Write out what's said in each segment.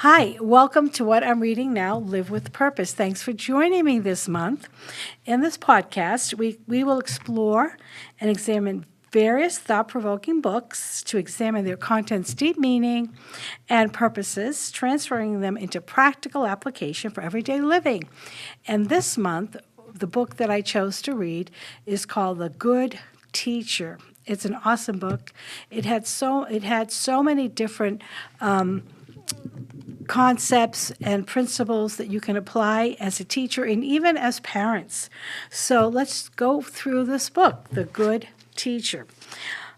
Hi, welcome to What I'm Reading Now, Live with Purpose. Thanks for joining me this month. In this podcast, we will explore and examine various thought-provoking books to examine their content's deep meaning and purposes, transferring them into practical application for everyday living. And this month, the book that I chose to read is called The Good Teacher. It's an awesome book. It had so many different concepts and principles that you can apply as a teacher and even as parents. So let's go through this book, The Good Teacher.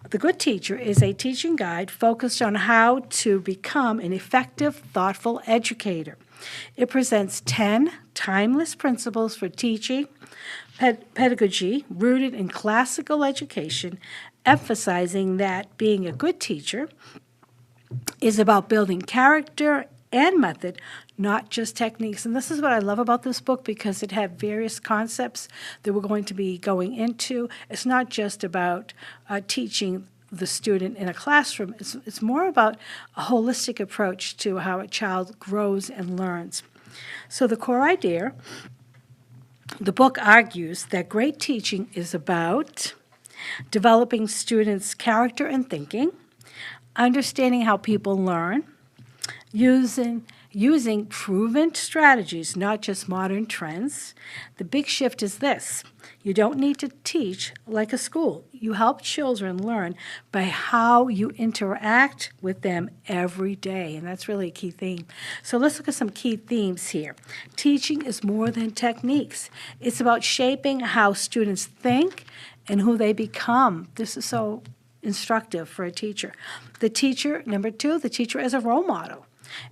The Good Teacher is a teaching guide focused on how to become an effective, thoughtful educator. It presents 10 timeless principles for teaching, pedagogy rooted in classical education, emphasizing that being a good teacher is about building character and method, not just techniques. And this is what I love about this book because it had various concepts that we're going to be going into. It's not just about teaching the student in a classroom. It's more about a holistic approach to how a child grows and learns. So the core idea, the book argues that great teaching is about developing students' character and thinking, understanding how people learn, using proven strategies, not just modern trends. The big shift is this. You don't need to teach like a school. You help children learn by how you interact with them every day, and that's really a key theme. So let's look at some key themes here. Teaching is more than techniques. It's about shaping how students think and who they become. This is so instructive for a teacher. The teacher, number 2, the teacher as a role model.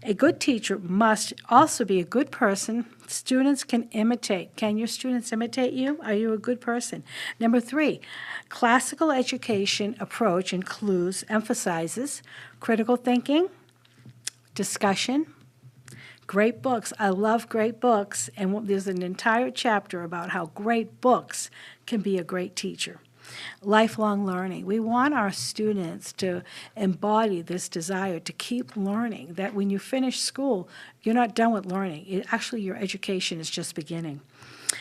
A good teacher must also be a good person students can imitate. Can your students imitate you? Are you a good person? Number 3, classical education approach emphasizes critical thinking, discussion, great books. I love great books, and there's an entire chapter about how great books can be a great teacher. Lifelong learning. We want our students to embody this desire to keep learning, that when you finish school, you're not done with learning. Actually, your education is just beginning.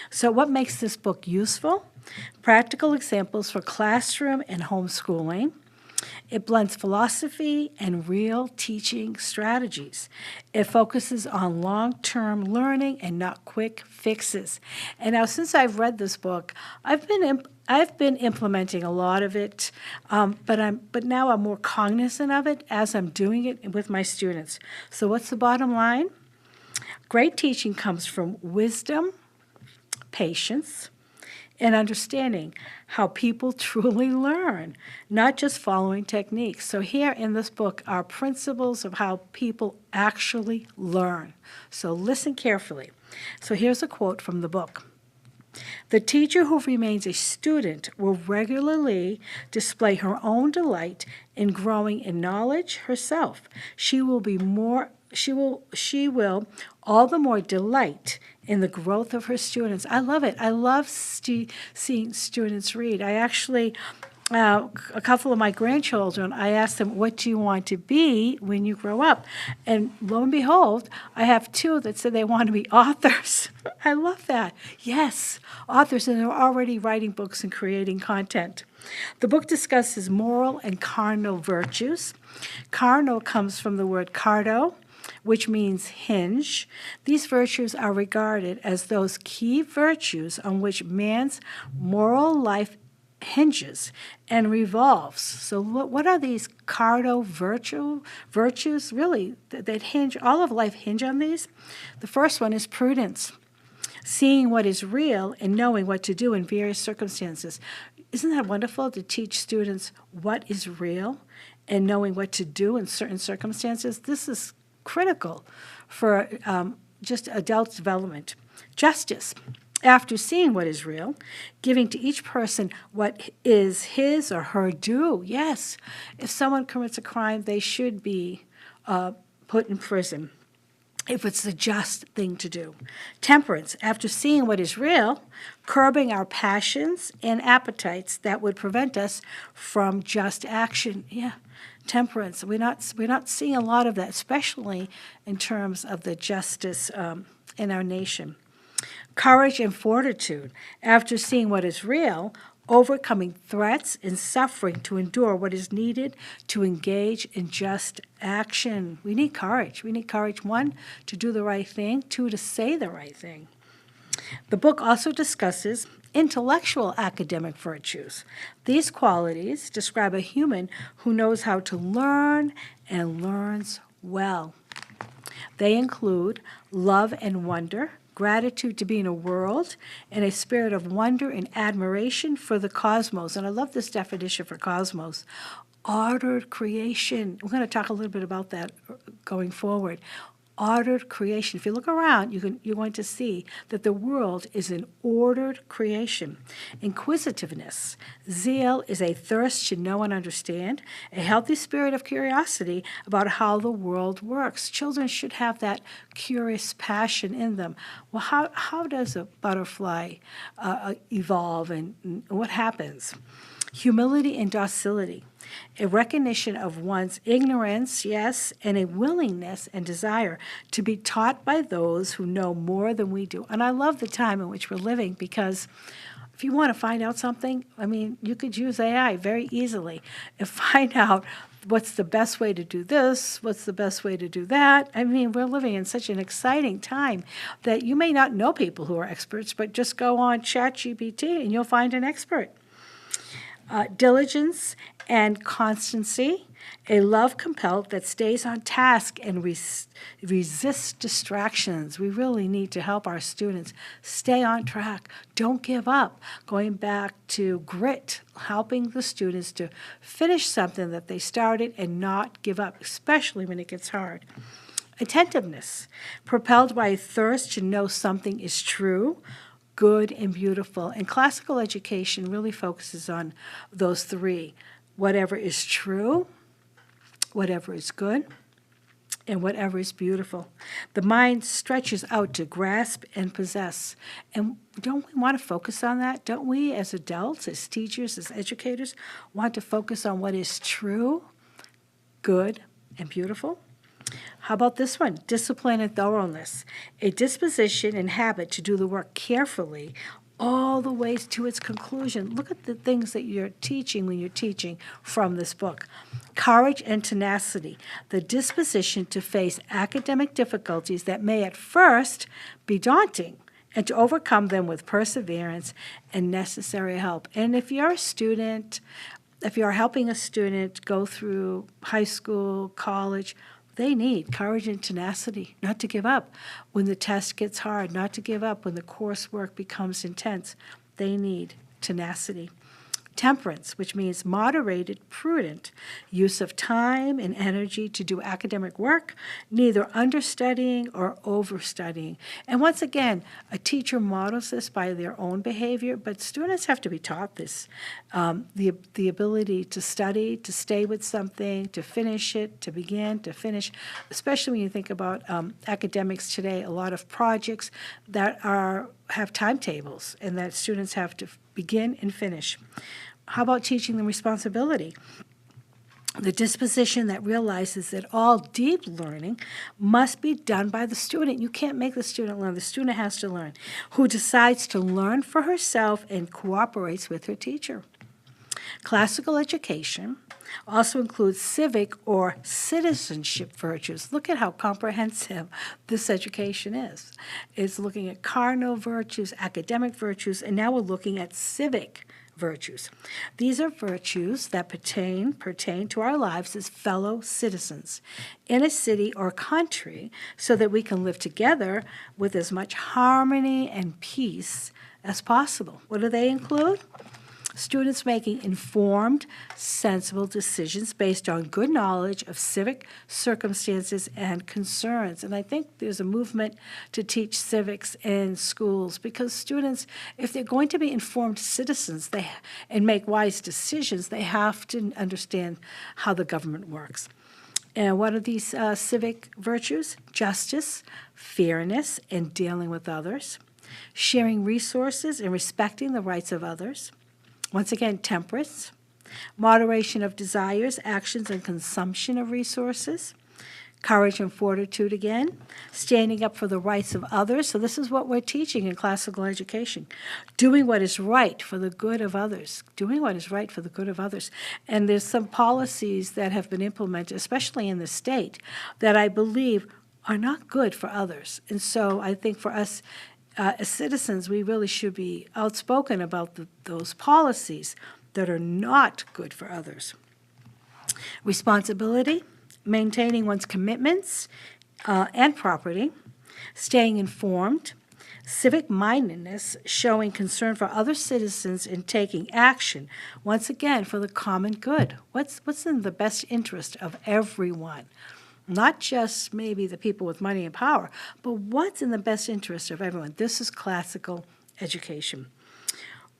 So what makes this book useful? Practical examples for classroom and homeschooling. It blends philosophy and real teaching strategies. It focuses on long-term learning and not quick fixes. And now, since I've read this book, I've been implementing a lot of it, but now I'm more cognizant of it as I'm doing it with my students. So what's the bottom line? Great teaching comes from wisdom, patience, and understanding how people truly learn, not just following techniques. So here in this book are principles of how people actually learn. So listen carefully. So here's a quote from the book. The teacher who remains a student will regularly display her own delight in growing in knowledge herself. She will all the more delight in the growth of her students. I love it. I love seeing students read. I actually, a couple of my grandchildren, I asked them, what do you want to be when you grow up? And lo and behold, I have 2 that said they want to be authors. I love that. Yes, authors, and they're already writing books and creating content. The book discusses moral and cardinal virtues. Cardinal comes from the word cardo, which means hinge. These virtues are regarded as those key virtues on which man's moral life hinges and revolves. So what are these cardinal virtues? Really, that hinge, all of life hinge on these. The first one is prudence, seeing what is real and knowing what to do in various circumstances. Isn't that wonderful to teach students what is real and knowing what to do in certain circumstances? This is critical for just adult development. Justice. After seeing what is real, giving to each person what is his or her due. Yes, if someone commits a crime, they should be put in prison if it's the just thing to do. Temperance. After seeing what is real, curbing our passions and appetites that would prevent us from just action. Yeah. Temperance, we're not seeing a lot of that, especially in terms of the justice in our nation. Courage and fortitude, after seeing what is real, overcoming threats and suffering to endure what is needed to engage in just action. We need courage. We need courage, one, to do the right thing, two, to say the right thing. The book also discusses intellectual academic virtues. These qualities describe a human who knows how to learn and learns well. They include love and wonder, gratitude to be in a world, and a spirit of wonder and admiration for the cosmos. And I love this definition for cosmos. Ordered creation. We're going to talk a little bit about that going forward. Ordered creation. If you look around, you're going to see that the world is an ordered creation. Inquisitiveness. Zeal is a thirst to know and understand, a healthy spirit of curiosity about how the world works. Children should have that curious passion in them. Well, how does a butterfly evolve and what happens? Humility and docility, a recognition of one's ignorance, yes, and a willingness and desire to be taught by those who know more than we do. And I love the time in which we're living because if you want to find out something, I mean, you could use AI very easily and find out what's the best way to do this, what's the best way to do that. I mean, we're living in such an exciting time that you may not know people who are experts, but just go on ChatGPT and you'll find an expert. Diligence and constancy, a love compelled that stays on task and resists distractions. We really need to help our students stay on track. Don't give up. Going back to grit, helping the students to finish something that they started and not give up, especially when it gets hard. Attentiveness, propelled by a thirst to know something is true, good, and beautiful. And classical education really focuses on those three: whatever is true, whatever is good, and whatever is beautiful. The mind stretches out to grasp and possess. And don't we want to focus on that? Don't we, as adults, as teachers, as educators, want to focus on what is true, good, and beautiful? How about this one? Discipline and thoroughness, a disposition and habit to do the work carefully all the way to its conclusion. Look at the things that you're teaching when you're teaching from this book. Courage and tenacity, the disposition to face academic difficulties that may at first be daunting and to overcome them with perseverance and necessary help. And if you're a student, if you're helping a student go through high school, college, they need courage and tenacity, not to give up when the test gets hard, not to give up when the coursework becomes intense. They need tenacity. Temperance, which means moderated, prudent use of time and energy to do academic work, neither understudying or overstudying. And once again, a teacher models this by their own behavior, but students have to be taught this. The ability to study, to stay with something, to finish it, to begin, to finish, especially when you think about academics today, a lot of projects that have timetables and that students have to begin and finish. How about teaching them responsibility? The disposition that realizes that all deep learning must be done by the student. You can't make the student learn. The student has to learn. Who decides to learn for herself and cooperates with her teacher. Classical education also includes civic or citizenship virtues. Look at how comprehensive this education is. It's looking at cardinal virtues, academic virtues, and now we're looking at civic virtues. These are virtues that pertain to our lives as fellow citizens in a city or country so that we can live together with as much harmony and peace as possible. What do they include? Students making informed, sensible decisions based on good knowledge of civic circumstances and concerns. And I think there's a movement to teach civics in schools because students, if they're going to be informed citizens and make wise decisions, they have to understand how the government works. And what are these civic virtues? Justice, fairness, and dealing with others, sharing resources and respecting the rights of others. Once again, temperance, moderation of desires, actions, and consumption of resources, courage and fortitude again, standing up for the rights of others. So this is what we're teaching in classical education, doing what is right for the good of others, doing what is right for the good of others. And there's some policies that have been implemented, especially in the state, that I believe are not good for others. And so I think for us as citizens, we really should be outspoken about those policies that are not good for others. Responsibility, maintaining one's commitments and property, staying informed, civic mindedness, showing concern for other citizens and taking action, once again, for the common good. What's in the best interest of everyone? Not just maybe the people with money and power, but what's in the best interest of everyone? This is classical education.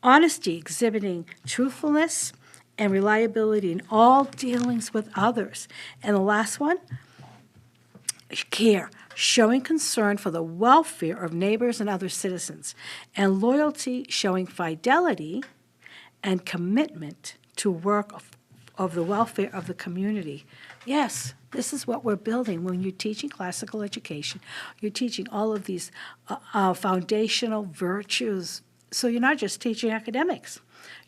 Honesty, exhibiting truthfulness and reliability in all dealings with others. And the last one, care, showing concern for the welfare of neighbors and other citizens. And loyalty, showing fidelity and commitment to work of the welfare of the community. Yes, this is what we're building when you're teaching classical education. You're teaching all of these foundational virtues. So you're not just teaching academics.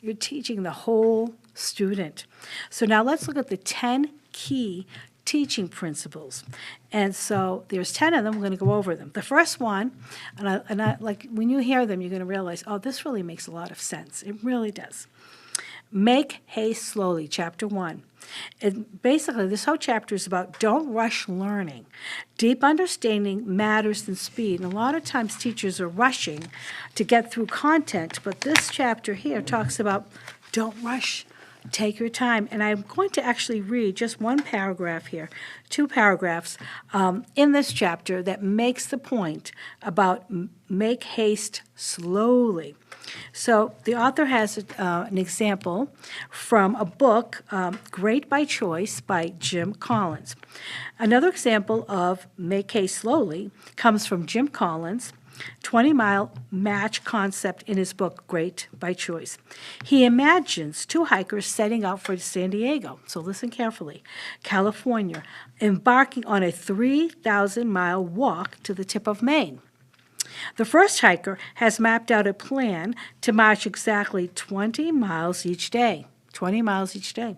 You're teaching the whole student. So now let's look at the 10 key teaching principles. And so there's 10 of them. We're going to go over them. The first one, and I like when you hear them, you're going to realize, oh, this really makes a lot of sense. It really does. Make haste slowly, chapter 1. And basically, this whole chapter is about don't rush learning. Deep understanding matters than speed. And a lot of times teachers are rushing to get through content, but this chapter here talks about don't rush. Take your time. And I'm going to actually read just one paragraph here, 2 paragraphs in this chapter that makes the point about make haste slowly. So the author has an example from a book, Great by Choice by Jim Collins. Another example of make haste slowly comes from Jim Collins' 20-mile match concept in his book, Great by Choice. He imagines 2 hikers setting out for San Diego, so listen carefully, California, embarking on a 3,000-mile walk to the tip of Maine. The first hiker has mapped out a plan to march exactly 20 miles each day. 20 miles each day.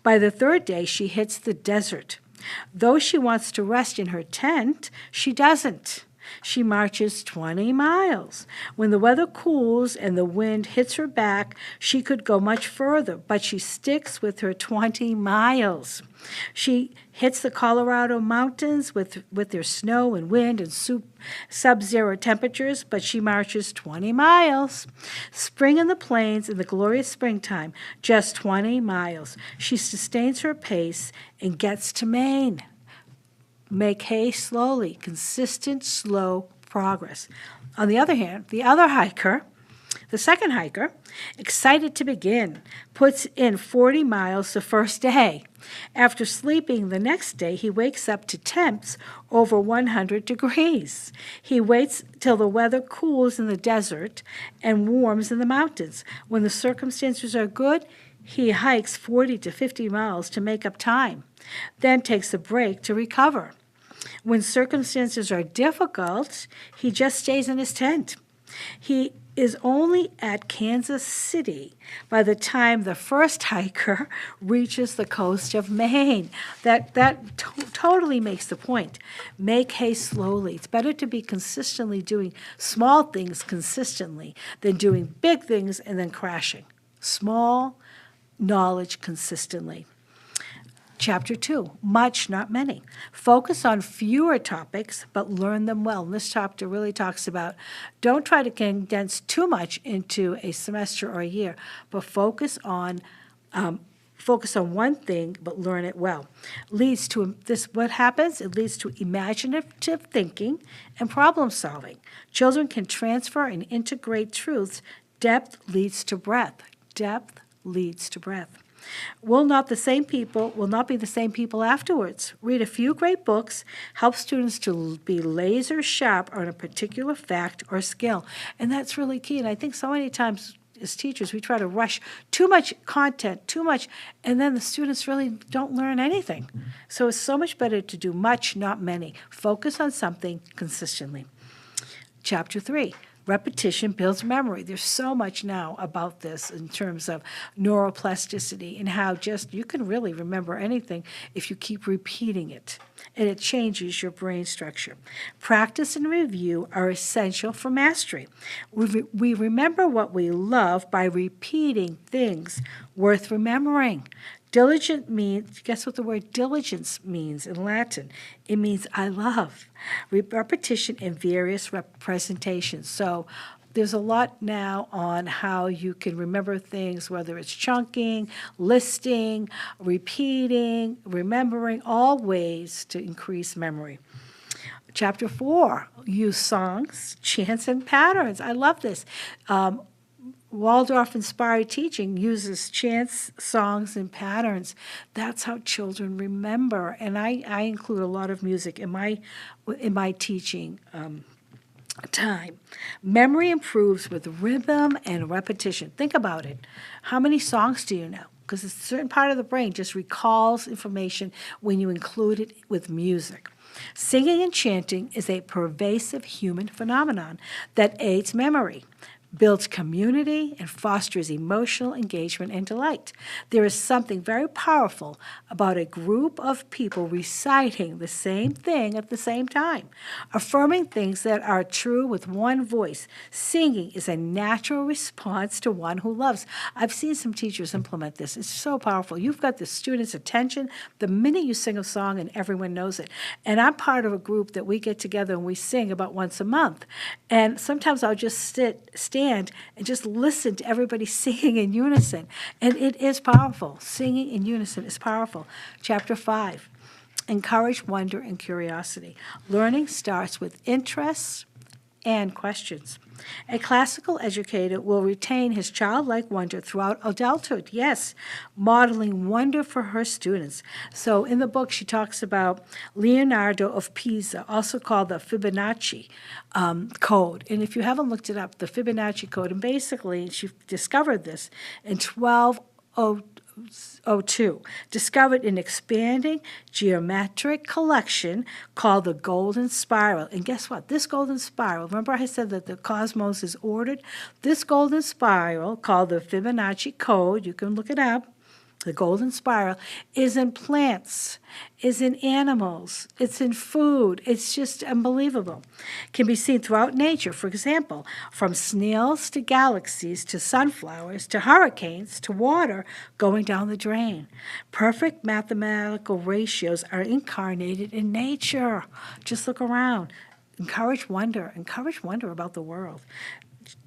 By the 3rd day, she hits the desert. Though she wants to rest in her tent, she doesn't. She marches 20 miles. When the weather cools and the wind hits her back, she could go much further, but she sticks with her 20 miles. She hits the Colorado mountains with their snow and wind and sub-zero temperatures, but she marches 20 miles. Spring in the plains in the glorious springtime, just 20 miles. She sustains her pace and gets to Maine. Make haste slowly, consistent, slow progress. On the other hand, the second hiker, excited to begin, puts in 40 miles the first day. After sleeping the next day, he wakes up to temps over 100 degrees. He waits till the weather cools in the desert and warms in the mountains. When the circumstances are good, he hikes 40 to 50 miles to make up time, then takes a break to recover. When circumstances are difficult, he just stays in his tent. He is only at Kansas City by the time the first hiker reaches the coast of Maine. That totally makes the point. Make haste slowly. It's better to be consistently doing small things consistently than doing big things and then crashing. Small knowledge consistently. Chapter 2, much, not many. Focus on fewer topics, but learn them well. And this chapter really talks about don't try to condense too much into a semester or a year, but focus on one thing, but learn it well. Leads to this. What happens? It leads to imaginative thinking and problem solving. Children can transfer and integrate truths. Depth leads to breadth. Depth leads to breadth. Will not be the same people afterwards. Read a few great books, help students to be laser sharp on a particular fact or skill. And that's really key. And I think so many times as teachers, we try to rush too much content, too much, and then the students really don't learn anything. So it's so much better to do much, not many. Focus on something consistently. Chapter 3, repetition builds memory. There's so much now about this in terms of neuroplasticity and how just you can really remember anything if you keep repeating it, and it changes your brain structure. Practice and review are essential for mastery. We remember what we love by repeating things worth remembering. Diligent means, guess what the word diligence means in Latin? It means I love. Repetition in various representations. So there's a lot now on how you can remember things, whether it's chunking, listing, repeating, remembering, all ways to increase memory. Chapter 4, use songs, chants, and patterns. I love this. Waldorf-inspired teaching uses chants, songs, and patterns. That's how children remember. And I include a lot of music in my teaching time. Memory improves with rhythm and repetition. Think about it. How many songs do you know? Because a certain part of the brain just recalls information when you include it with music. Singing and chanting is a pervasive human phenomenon that aids memory, builds community, and fosters emotional engagement and delight. There is something very powerful about a group of people reciting the same thing at the same time, affirming things that are true with one voice. Singing is a natural response to one who loves. I've seen some teachers implement this. It's so powerful. You've got the students' attention the minute you sing a song and everyone knows it. And I'm part of a group that we get together and we sing about once a month. And sometimes I'll just stand and just listen to everybody singing in unison. And it is powerful. Singing in unison is powerful. Chapter 5, encourage wonder and curiosity. Learning starts with interests and questions. A classical educator will retain his childlike wonder throughout adulthood, yes, modeling wonder for her students. So in the book, she talks about Leonardo of Pisa, also called the Fibonacci code. And if you haven't looked it up, the Fibonacci code, and basically she discovered this in 1202, discovered an expanding geometric collection called the golden spiral. And guess what? This golden spiral, remember I said that the cosmos is ordered? This golden spiral, called the Fibonacci code, you can look it up, the golden spiral, is in plants, is in animals, it's in food. It's just unbelievable. Can be seen throughout nature. For example, from snails to galaxies to sunflowers to hurricanes to water going down the drain. Perfect mathematical ratios are incarnated in nature. Just look around. Encourage wonder about the world.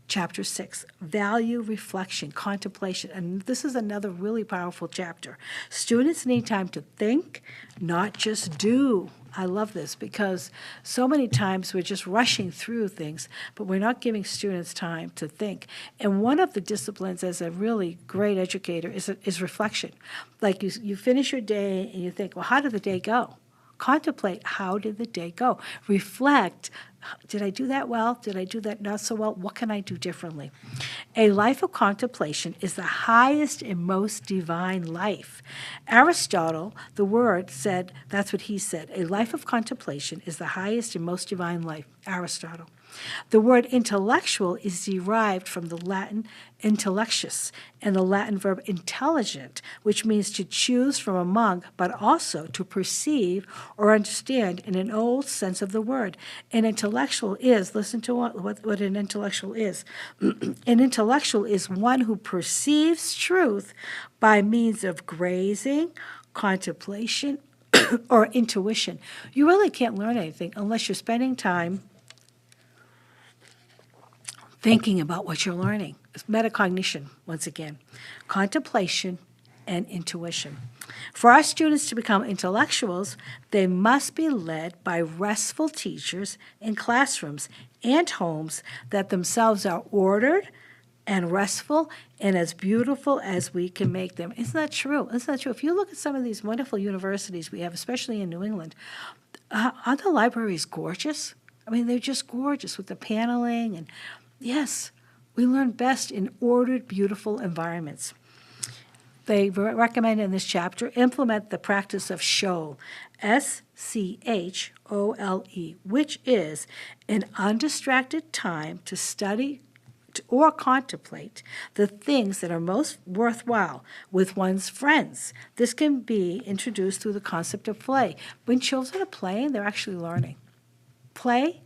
Chapter 6, value, reflection, contemplation. And this is another really powerful chapter. Students need time to think, not just do. I love this because so many times we're just rushing through things, but we're not giving students time to think. And one of the disciplines as a really great educator is reflection. Like you finish your day and you think, well, how did the day go? Contemplate, how did the day go? Reflect, did I do that well? Did I do that not so well? What can I do differently? A life of contemplation is the highest and most divine life. Aristotle, the word, said, that's what he said, a life of contemplation is the highest and most divine life. Aristotle. The word intellectual is derived from the Latin intellectus and the Latin verb intelligent, which means to choose from among, but also to perceive or understand in an old sense of the word. An intellectual is, listen to what an intellectual is. An intellectual is one who perceives truth by means of grazing, contemplation, or intuition. You really can't learn anything unless you're spending time thinking about what you're learning. It's metacognition, once again. Contemplation and intuition. For our students to become intellectuals, they must be led by restful teachers in classrooms and homes that themselves are ordered and restful and as beautiful as we can make them. Isn't that true? Isn't that true? If you look at some of these wonderful universities we have, especially in New England, aren't the libraries gorgeous? I mean, they're just gorgeous with the paneling and yes, We learn best in ordered, beautiful environments. They recommend in this chapter implement the practice of SCHOLE, SCHOLE, which is an undistracted time to study or contemplate the things that are most worthwhile with one's friends. This can be introduced through the concept of play. When children are playing, they're actually learning. Play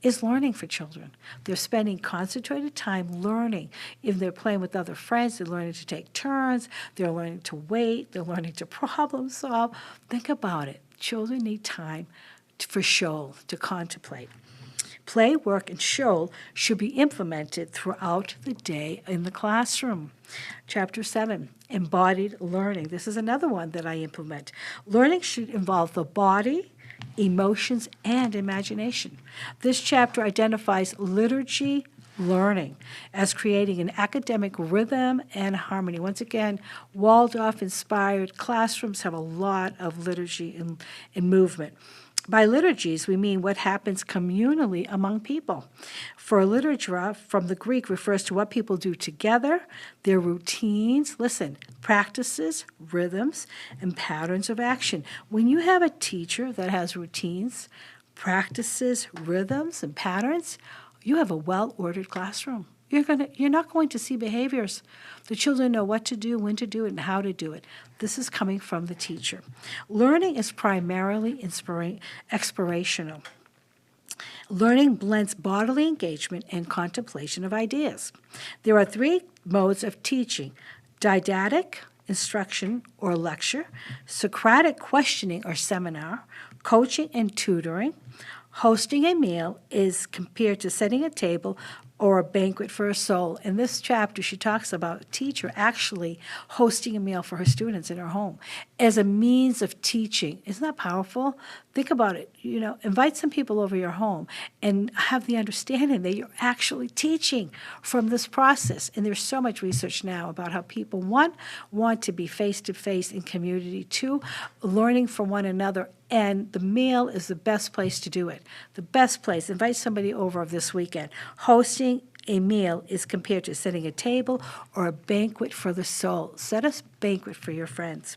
is learning for children. They're spending concentrated time learning. If they're playing with other friends, they're learning to take turns, they're learning to wait, they're learning to problem solve. Think about it. Children need time for show, to contemplate. Play, work, and show should be implemented throughout the day in the classroom. Chapter 7, embodied learning. This is another one that I implement. Learning should involve the body, emotions, and imagination. This chapter identifies liturgy learning as creating an academic rhythm and harmony. Once again, Waldorf-inspired classrooms have a lot of liturgy and movement. By liturgies, we mean what happens communally among people. For liturgia, from the Greek, refers to what people do together, their routines, practices, rhythms, and patterns of action. When you have a teacher that has routines, practices, rhythms, and patterns, you have a well-ordered classroom. You're not going to see behaviors. The children know what to do, when to do it, and how to do it. This is coming from the teacher. Learning is primarily explorational. Learning blends bodily engagement and contemplation of ideas. There are 3 modes of teaching: didactic, instruction or lecture; Socratic questioning or seminar; coaching and tutoring. Hosting a meal is compared to setting a table or a banquet for a soul. In this chapter, she talks about a teacher actually hosting a meal for her students in her home as a means of teaching. Isn't that powerful? Think about it. Invite some people over your home and have the understanding that you're actually teaching from this process. And there's so much research now about how people, 1, want to be face-to-face in community, 2, learning from one another. And the meal is the best place to do it. The best place. Invite somebody over this weekend. Hosting a meal is compared to setting a table or a banquet for the soul. Set a banquet for your friends.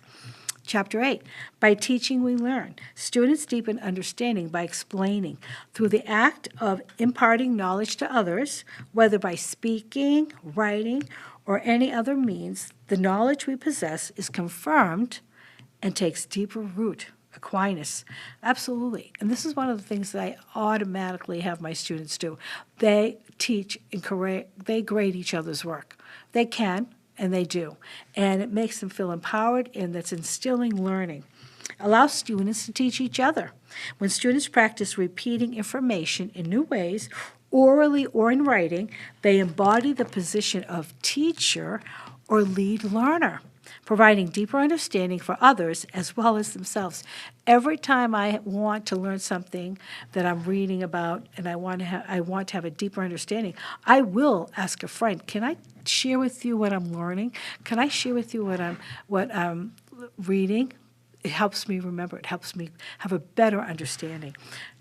Chapter 8, by teaching we learn. Students deepen understanding by explaining. Through the act of imparting knowledge to others, whether by speaking, writing, or any other means, the knowledge we possess is confirmed and takes deeper root. Aquinas. Absolutely. And this is one of the things that I automatically have my students do. They teach and they grade each other's work. They can, and they do. And it makes them feel empowered, and that's instilling learning. Allow students to teach each other. When students practice repeating information in new ways, orally or in writing, they embody the position of teacher or lead learner, providing deeper understanding for others as well as themselves. Every time I want to learn something that I'm reading about and I want to have a deeper understanding, I will ask a friend, can I share with you what I'm learning? Can I share with you what I'm reading? It helps me remember. It helps me have a better understanding.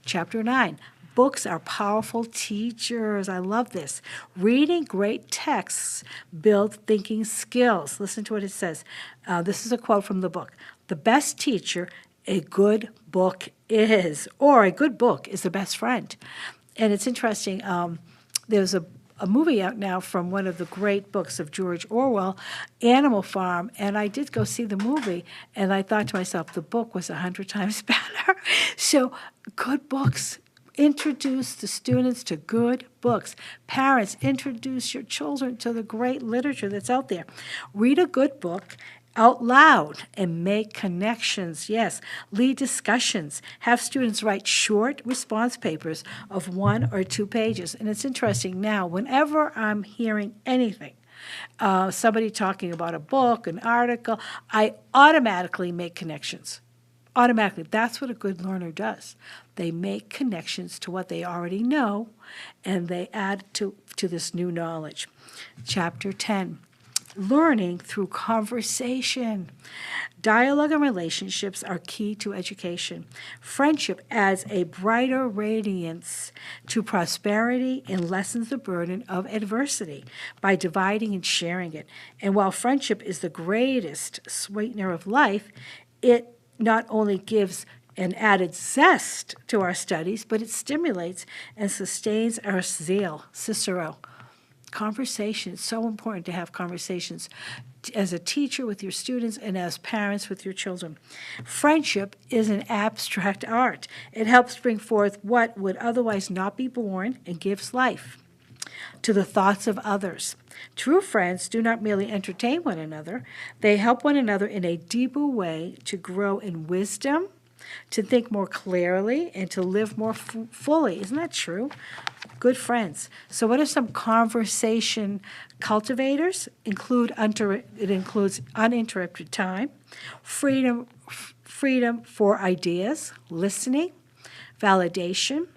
Chapter 9. Books are powerful teachers. I love this. Reading great texts build thinking skills. Listen to what it says. This is a quote from the book. The best teacher a good book is, or a good book is the best friend. And it's interesting. There's a movie out now from one of the great books of George Orwell, Animal Farm, and I did go see the movie, and I thought to myself, the book was 100 times better. So good books. Introduce the students to good books. Parents, introduce your children to the great literature that's out there. Read a good book out loud and make connections. Yes, lead discussions. Have students write short response papers of 1 or 2 pages. And it's interesting now, whenever I'm hearing anything, somebody talking about a book, an article, I automatically make connections. Automatically. That's what a good learner does. They make connections to what they already know, and they add to this new knowledge. Chapter 10. learning through conversation. Dialogue and relationships are key to education. Friendship adds a brighter radiance to prosperity and lessens the burden of adversity by dividing and sharing it. And while friendship is the greatest sweetener of life, it not only gives an added zest to our studies, but it stimulates and sustains our zeal. Cicero. Conversation. It's so important to have conversations as a teacher with your students and as parents with your children. Friendship is an abstract art. It helps bring forth what would otherwise not be born and gives life to the thoughts of others. True friends do not merely entertain one another, they help one another in a deeper way to grow in wisdom, to think more clearly, and to live more fully. Isn't that true? Good friends. So what are some conversation cultivators? It includes uninterrupted time, freedom for ideas, listening, validation,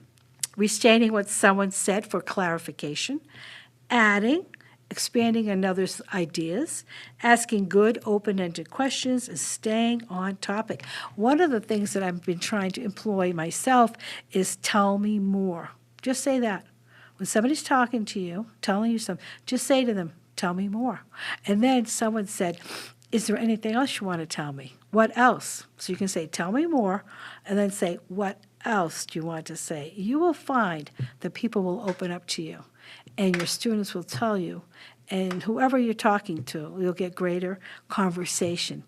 restating what someone said for clarification, adding, expanding another's ideas, asking good, open-ended questions, and staying on topic. One of the things that I've been trying to employ myself is tell me more. Just say that. When somebody's talking to you, telling you something, just say to them, tell me more. And then someone said, is there anything else you want to tell me? What else? So you can say, tell me more, and then say, what else do you want to say? You will find that people will open up to you, and your students will tell you, and whoever you're talking to, you'll get greater conversation.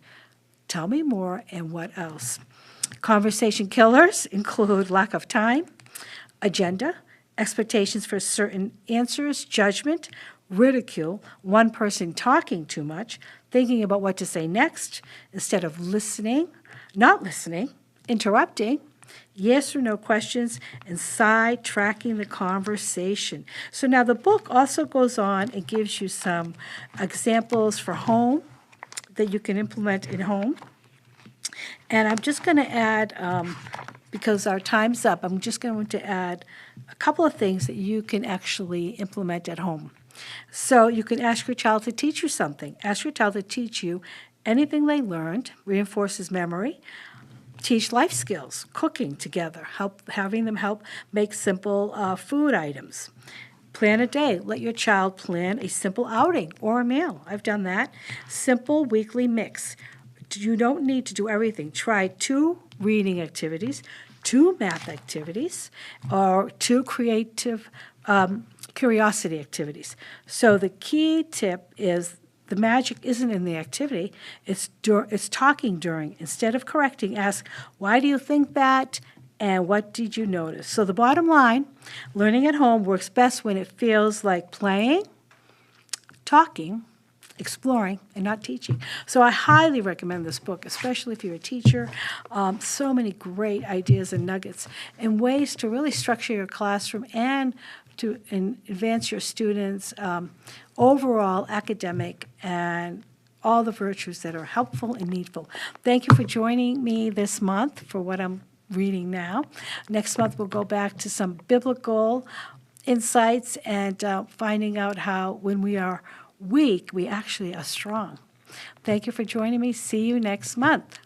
Tell me more, and what else? Conversation killers include lack of time, agenda, expectations for certain answers, judgment, ridicule, one person talking too much, thinking about what to say next instead of listening, not listening, interrupting, yes or no questions, and sidetracking the conversation. So now the book also goes on and gives you some examples for home that you can implement at home. And I'm just going to add, because our time's up, I'm just going to add a couple of things that you can actually implement at home. So you can ask your child to teach you something. Ask your child to teach you anything they learned, reinforces memory. Teach life skills, cooking together, having them help make simple food items. Plan a day. Let your child plan a simple outing or a meal. I've done that. Simple weekly mix. You don't need to do everything. Try 2 reading activities, 2 math activities, or 2 creative curiosity activities. So the key tip is the magic isn't in the activity, it's talking during. Instead of correcting, ask, why do you think that, and what did you notice? So the bottom line, learning at home works best when it feels like playing, talking, exploring, and not teaching. So I highly recommend this book, especially if you're a teacher. So many great ideas and nuggets and ways to really structure your classroom and to advance your students' overall academic and all the virtues that are helpful and needful. Thank you for joining me this month for what I'm reading now. Next month we'll go back to some biblical insights and finding out how when we are weak, we actually are strong. Thank you for joining me. See you next month.